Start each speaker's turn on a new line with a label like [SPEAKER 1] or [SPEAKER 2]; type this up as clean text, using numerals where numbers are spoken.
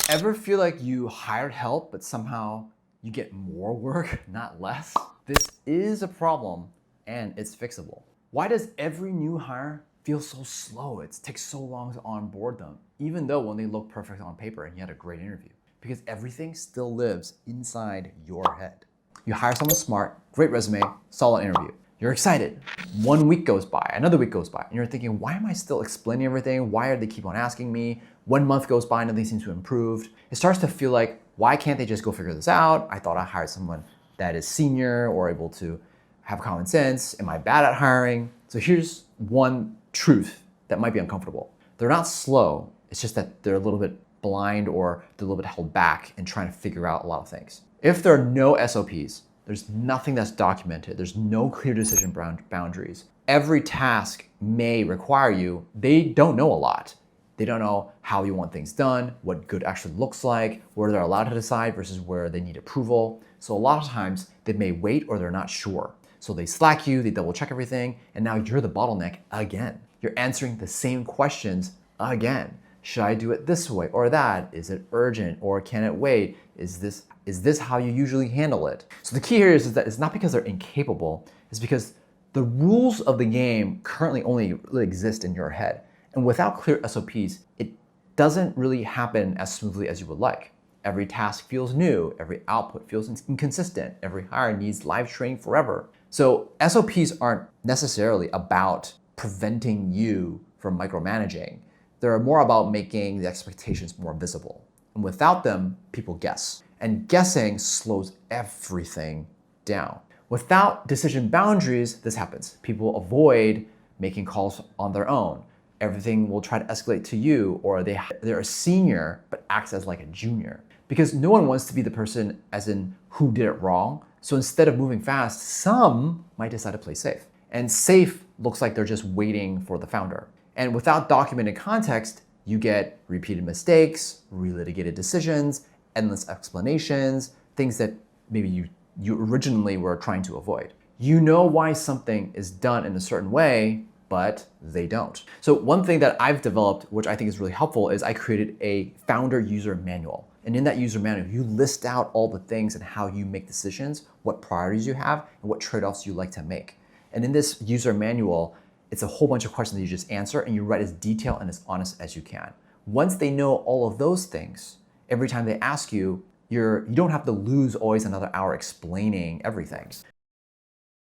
[SPEAKER 1] Ever feel like you hired help, but somehow you get more work, not less? This is a problem and it's fixable. Why does every new hire feel so slow? It takes so long to onboard them, even though when they look perfect on paper and you had a great interview. Because everything still lives inside your head. You hire someone smart, great resume, solid interview. You're excited. 1 week goes by, another week goes by, and you're thinking, why am I still explaining everything? Why do they keep on asking me? 1 month goes by, nothing seems to have improved. It starts to feel like, why can't they just go figure this out? I thought I hired someone that is senior or able to have common sense. Am I bad at hiring? So here's one truth that might be uncomfortable. They're not slow. It's just that they're a little bit blind or they're a little bit held back in trying to figure out a lot of things. If there are no SOPs, there's nothing that's documented, there's no clear decision boundaries. Every task may require you, they don't know a lot. They don't know how you want things done, what good actually looks like, where they're allowed to decide versus where they need approval. So a lot of times they may wait or they're not sure. So they slack you, they double check everything, and now you're the bottleneck again. You're answering the same questions again. Should I do it this way or that? Is it urgent or can it wait? Is this how you usually handle it? So the key here is that it's not because they're incapable, it's because the rules of the game currently only really exist in your head. And without clear SOPs, it doesn't really happen as smoothly as you would like. Every task feels new, every output feels inconsistent, every hire needs live training forever. So SOPs aren't necessarily about preventing you from micromanaging. They're more about making the expectations more visible. And without them, people guess. And guessing slows everything down. Without decision boundaries, this happens. People avoid making calls on their own. Everything will try to escalate to you, or they're a senior but acts as like a junior. Because no one wants to be the person as in who did it wrong. So instead of moving fast, some might decide to play safe. And safe looks like they're just waiting for the founder. And without documented context, you get repeated mistakes, relitigated decisions, endless explanations, things that maybe you originally were trying to avoid. You know why something is done in a certain way, but they don't. So one thing that I've developed, which I think is really helpful, is I created a founder user manual. And in that user manual, you list out all the things and how you make decisions, what priorities you have, and what trade-offs you like to make. And in this user manual, it's a whole bunch of questions that you just answer and you write as detailed and as honest as you can. Once they know all of those things, every time they ask you, you don't have to lose always another hour explaining everything.